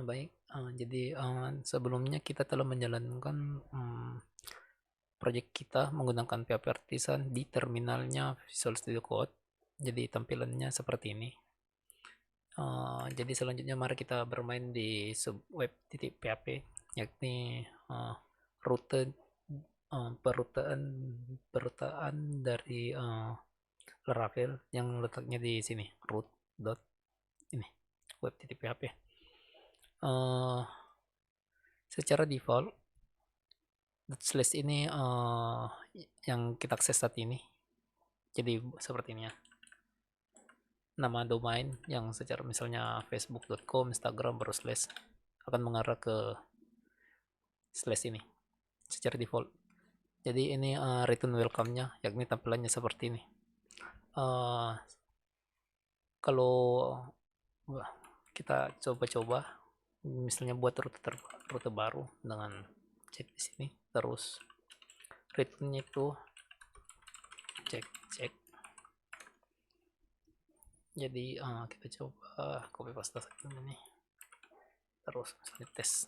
Baik, jadi, sebelumnya kita telah menjalankan, proyek kita menggunakan PHP Artisan di terminalnya Visual Studio Code. Jadi tampilannya seperti ini. Jadi selanjutnya mari kita bermain di web.php, yakni, rute, perutaan dari, Laravel yang letaknya di sini, root dot ini, web.php. Secara default slash ini, yang kita akses saat ini. Jadi seperti ini ya. Nama domain yang secara misalnya facebook.com, Instagram baru slash akan mengarah ke slash ini secara default. Jadi ini, return welcome-nya, yakni tampilannya seperti ini. Kalau kita coba-coba misalnya buat rute baru dengan cek di sini, terus return-nya itu cek. Jadi kita coba copy paste saja ini, terus misalnya tes.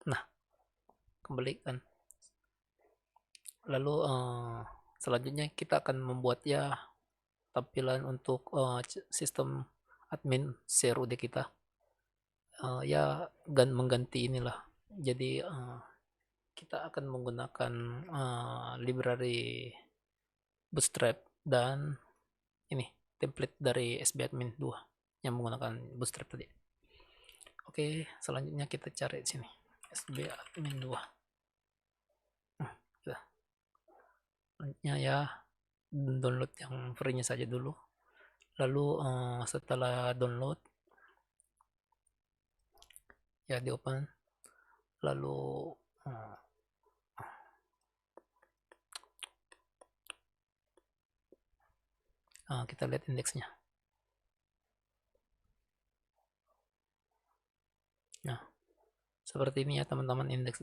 Nah, kembalikan. Lalu selanjutnya kita akan membuat ya tampilan untuk sistem admin CRUD kita. Ya mengganti inilah. Jadi kita akan menggunakan library Bootstrap dan ini template dari SBadmin 2 yang menggunakan Bootstrap tadi. Oke, selanjutnya kita cari di sini SBadmin 2. Selanjutnya ya download yang free-nya saja dulu. Lalu setelah download ya di open, lalu kita lihat indeksnya. Nah, seperti ini ya teman-teman indeks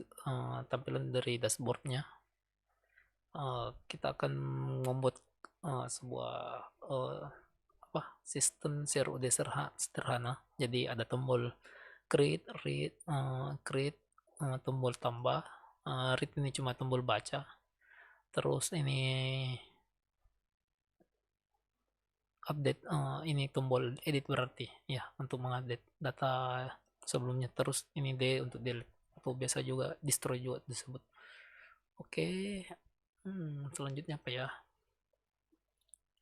tampilan dari dashboardnya. Kita akan membuat sebuah sistem CRUD sederhana. Jadi ada tombol create, read, create, tombol tambah, read ini cuma tombol baca. Terus ini update, ini tombol edit berarti ya untuk mengupdate data sebelumnya. Terus ini D untuk delete, atau biasa juga destroy juga disebut. Oke, selanjutnya apa ya?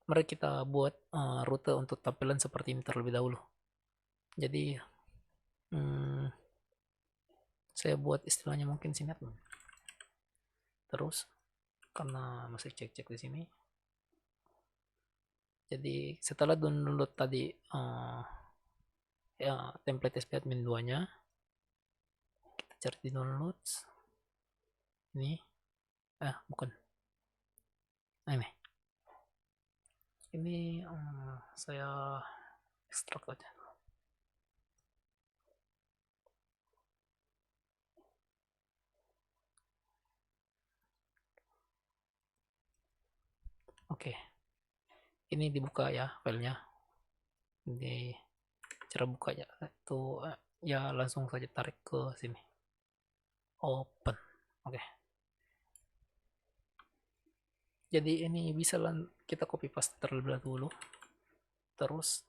Mari kita buat rute untuk tampilan seperti ini terlebih dahulu. Jadi saya buat istilahnya mungkin singkat. Terus karena masih cek-cek di sini. Jadi setelah download tadi ya template SBadmin 2-nya, kita cari di downloads. Ini bukan. Nah, ini saya ekstrak aja. Oke, ini dibuka ya filenya. Ini cara bukanya itu ya langsung saja tarik ke sini, open. Oke, jadi ini bisa kita copy paste terlebih dahulu. Terus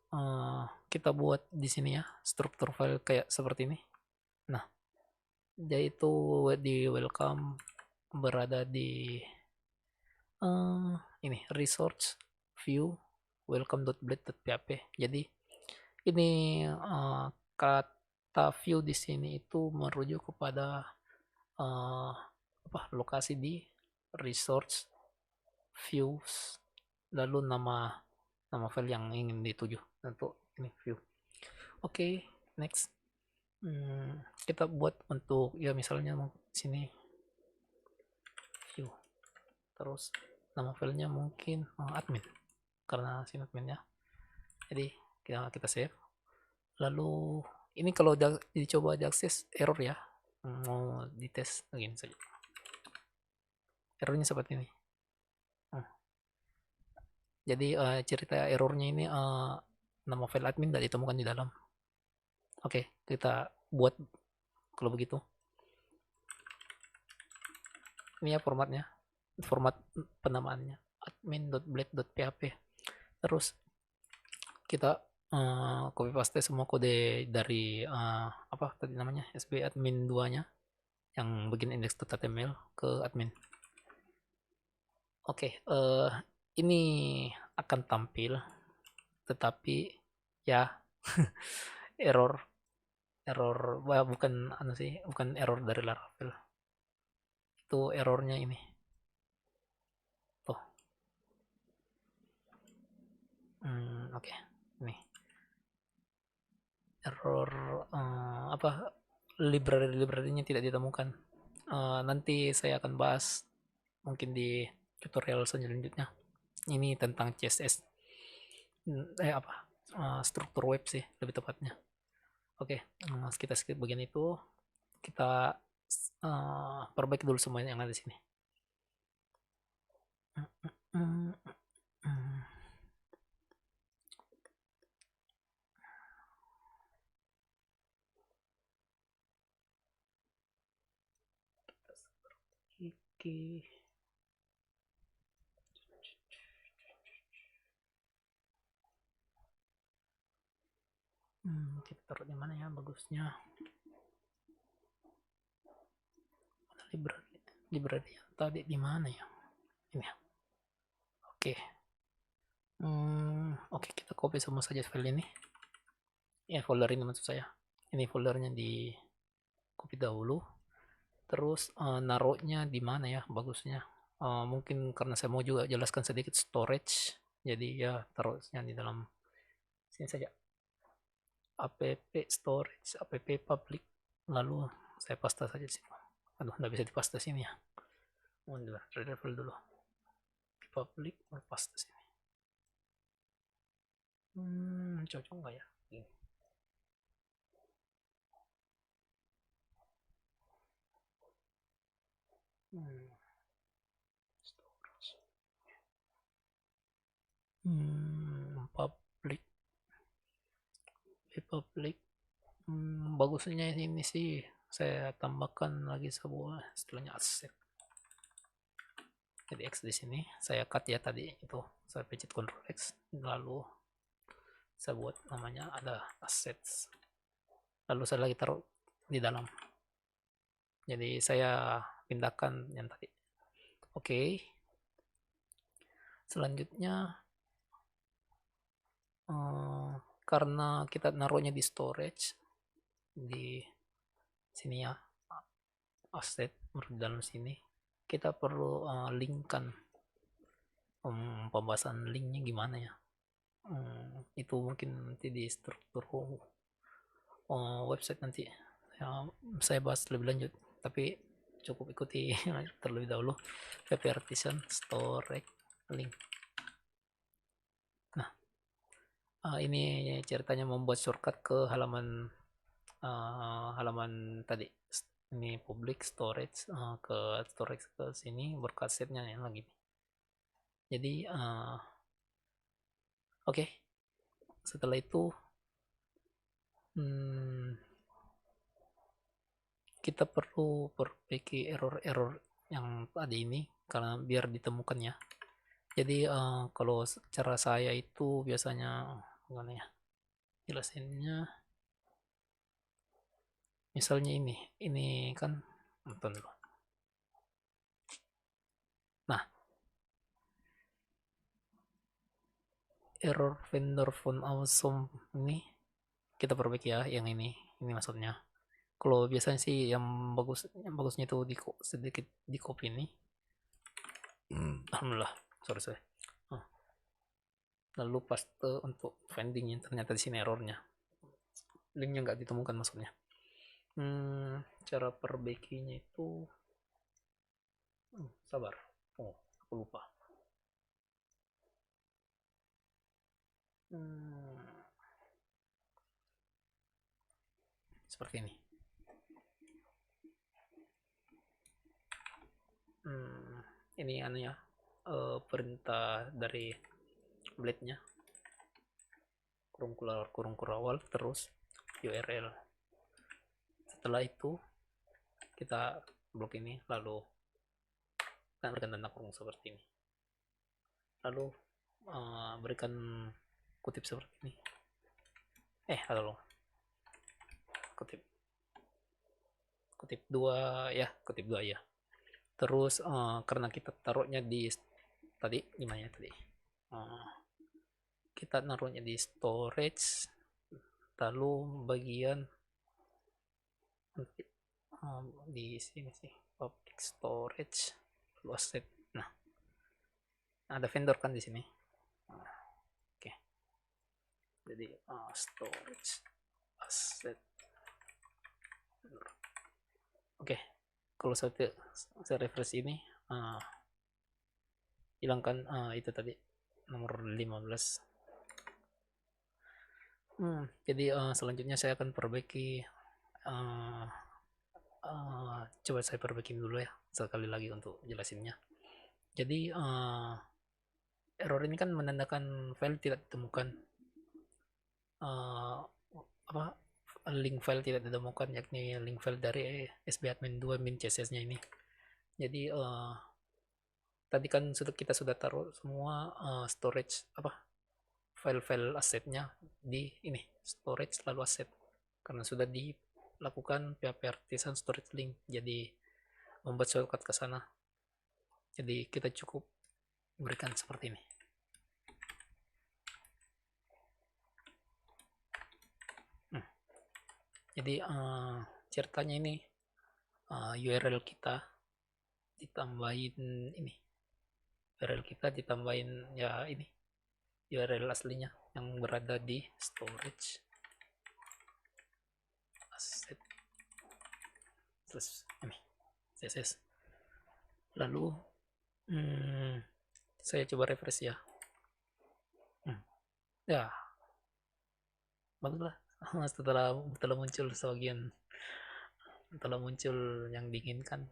kita buat di sini ya struktur file kayak seperti ini. Nah, yaitu di welcome berada di ini resource view welcome.blade.php. Jadi ini kata view di sini itu merujuk kepada lokasi di resource views, lalu nama file yang ingin dituju untuk ini view. Oke, next. Kita buat untuk ya misalnya sini view, terus nama filenya mungkin admin karena sini admin ya. Jadi kita save. Lalu ini kalau dicoba diakses error ya, mau dites lagi saja. Errornya seperti ini. Jadi cerita errornya ini nama file admin tidak ditemukan di dalam. Oke, kita buat kalau begitu. Ini ya formatnya, format penamaannya admin.blade.php. Terus kita copy paste semua kode dari apa tadi namanya sb admin 2-nya yang bikin index.html ke admin. Oke, ini akan tampil, tetapi ya error bukan sih, bukan error dari Laravel, itu errornya ini tuh. Oke. Nih error apa, library-nya tidak ditemukan. Nanti saya akan bahas mungkin di tutorial selanjutnya. Ini tentang CSS, apa, struktur web sih lebih tepatnya. Oke, kita skip bagian itu. Kita perbaiki dulu semua yang ada di sini. Oke. Kita taruh di mana ya bagusnya? Library yang tadi di mana ya? Ini ya. Oke. Oke, kita copy semua saja file ini. Ya, folder ini maksud saya. Ini foldernya di copy dahulu. Terus naruhnya di mana ya bagusnya? Mungkin karena saya mau juga jelaskan sedikit storage, jadi ya taruhnya di dalam sini saja. App storage, app public, lalu saya paste saja sih. Aduh, nggak bisa dipaste sini ya. Oh, level dulu. Public, paste sini. Cocok nggak ya? Gini. Storage. Public. Public. Bagusnya ini sih saya tambahkan lagi sebuah istilahnya asset. Jadi X di sini saya cut ya tadi itu, saya pencet Ctrl X, lalu saya buat namanya ada assets, lalu saya lagi taruh di dalam, jadi saya pindahkan yang tadi. Oke. Selanjutnya karena kita naruhnya di storage di sini ya, asset di dalam sini, kita perlu linkkan. Pembahasan linknya gimana ya, itu mungkin nanti di struktur website nanti saya bahas lebih lanjut, tapi cukup ikuti terlebih dahulu PHP Artisan storage link. Nah, ini ceritanya membuat shortcut ke halaman tadi. Ini public storage, ke storage ke sini, berkasetnya yang lagi. Jadi oke. Setelah itu kita perlu perbaiki error-error yang tadi ini karena biar ditemukan ya. Jadi kalau cara saya itu biasanya gimana ya jelasinnya, misalnya ini kan nonton dulu. Nah, error vendor phone awesome ini kita perbaiki ya, yang ini maksudnya. Kalau biasanya sih yang bagusnya itu sedikit di copy ini. Alhamdulillah, sorry. Lalu paste untuk findingnya, ternyata di sini errornya, linknya nggak ditemukan maksudnya. Cara perbaikinya itu sabar, aku lupa. Seperti ini. Ini ya, perintah dari blade-nya, kurung keluar kurung awal, terus URL. Setelah itu kita blok ini, lalu kita berikan tanda kurung seperti ini, lalu berikan kutip seperti ini, lalu kutip 2 ya, kutip 2 ya. Terus karena kita taruhnya di tadi gimana ya tadi, kita naruhnya di storage, lalu bagian di sini sih, public storage lalu asset. Nah, ada vendor kan di sini. Oke, jadi storage asset. Oke, kalau saya refresh ini, hilangkan itu tadi nomor 15. Jadi selanjutnya saya akan perbaiki, coba saya perbaiki dulu ya sekali lagi untuk jelasinnya. Jadi error ini kan menandakan file tidak ditemukan, link file tidak ditemukan, yakni link file dari sbadmin 2 min css nya ini. Jadi tadi kan kita sudah taruh semua storage file-file asetnya di ini storage lalu aset, karena sudah dilakukan PHP artisan storage link, jadi membuat shortcut ke sana. Jadi kita cukup berikan seperti ini. Jadi ceritanya ini URL kita ditambahin ini, URL kita ditambahin ya ini URL aslinya yang berada di storage asset terus ini CSS. Lalu saya coba refresh ya. Ya baguslah. setelah muncul sebagian, setelah muncul yang diinginkan.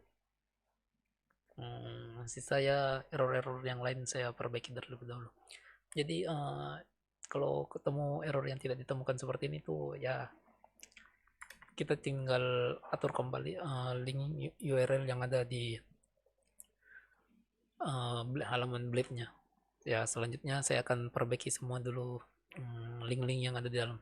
Saya error-error yang lain saya perbaiki terlebih dahulu. Jadi kalau ketemu error yang tidak ditemukan seperti ini tuh ya, kita tinggal atur kembali link URL yang ada di halaman blade-nya. Ya selanjutnya saya akan perbaiki semua dulu link-link yang ada di dalam.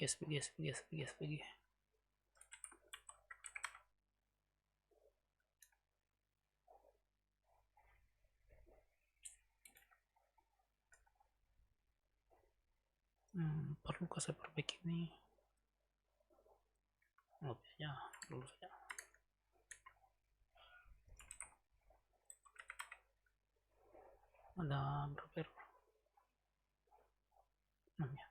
SPG. Perlukah saya perbaiki ini? Ya, dulu saja. Ada berapa error? 6 ya.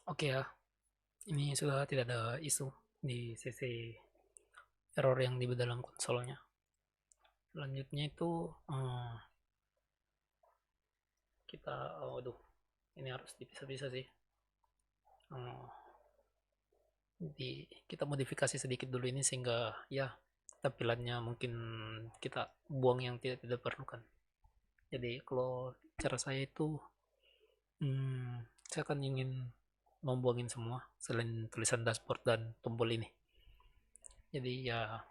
Oke ya, ini sudah tidak ada isu di sisi error yang di dalam konsolnya. Selanjutnya itu kita, aduh, ini harus dipisah-pisah sih. Kita modifikasi sedikit dulu ini sehingga ya tampilannya mungkin kita buang yang tidak diperlukan. Jadi kalau cara saya itu, saya akan ingin membuangin semua selain tulisan dashboard dan tombol ini. Jadi ya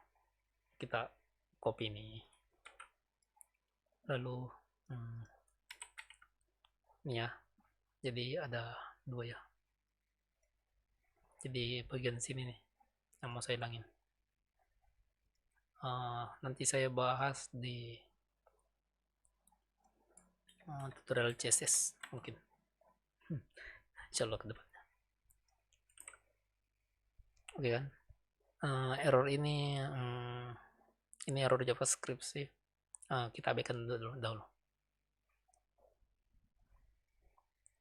kita copy ini, lalu ini ya. Jadi ada dua ya. Jadi bagian sini nih yang mau saya hilangin. Nanti saya bahas di tutorial CSS mungkin. Insyaallah ke depannya. Oke kan? Error ini error JavaScript sih. Kita abaikan dahulu.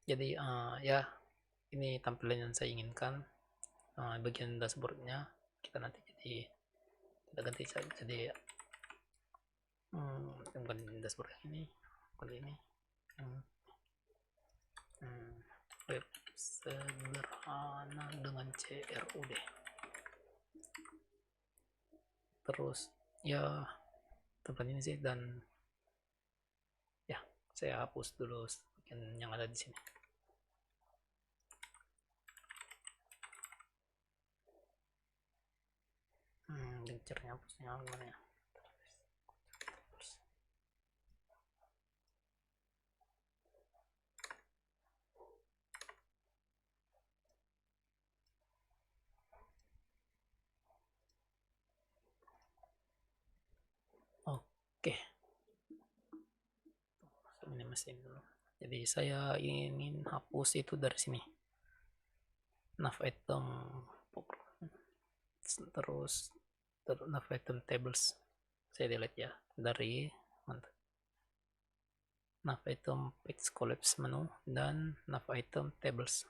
Jadi ya ini tampilan yang saya inginkan. Bagian dashboardnya kita nanti kita ganti jadi bukan dashboard yang ini, bukan ini. Web sederhana dengan CRUD. Terus ya tempat ini sih, dan ya saya hapus dulu yang ada di sini. Caranya hapusnya gimana ya? Oke, ini mesin dulu. Jadi saya ingin hapus itu dari sini, nav item, terus nav item tables saya delete ya dari nav item page collapse menu dan nav item tables.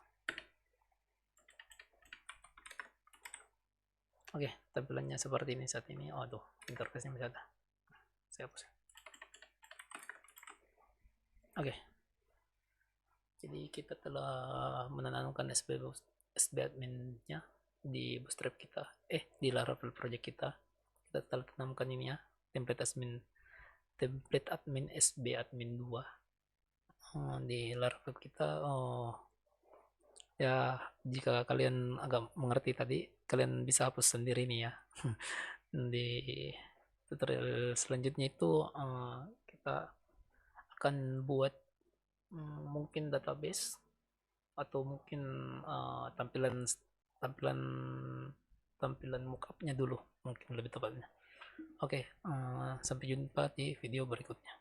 Oke, tampilannya seperti ini saat ini. Aduh, interface-nya masih ada. Saya hapus. Oke. Jadi kita telah menanamkan SB admin-nya di Bootstrap kita. Di Laravel project kita. Kita telah tanamkan ini ya, template admin SB admin 2 di Laravel kita. Ya, jika kalian agak mengerti tadi, kalian bisa hapus sendiri nih ya. Di tutorial selanjutnya itu kita akan buat mungkin database atau mungkin tampilan mockupnya dulu mungkin lebih tepatnya. Oke, sampai jumpa di video berikutnya.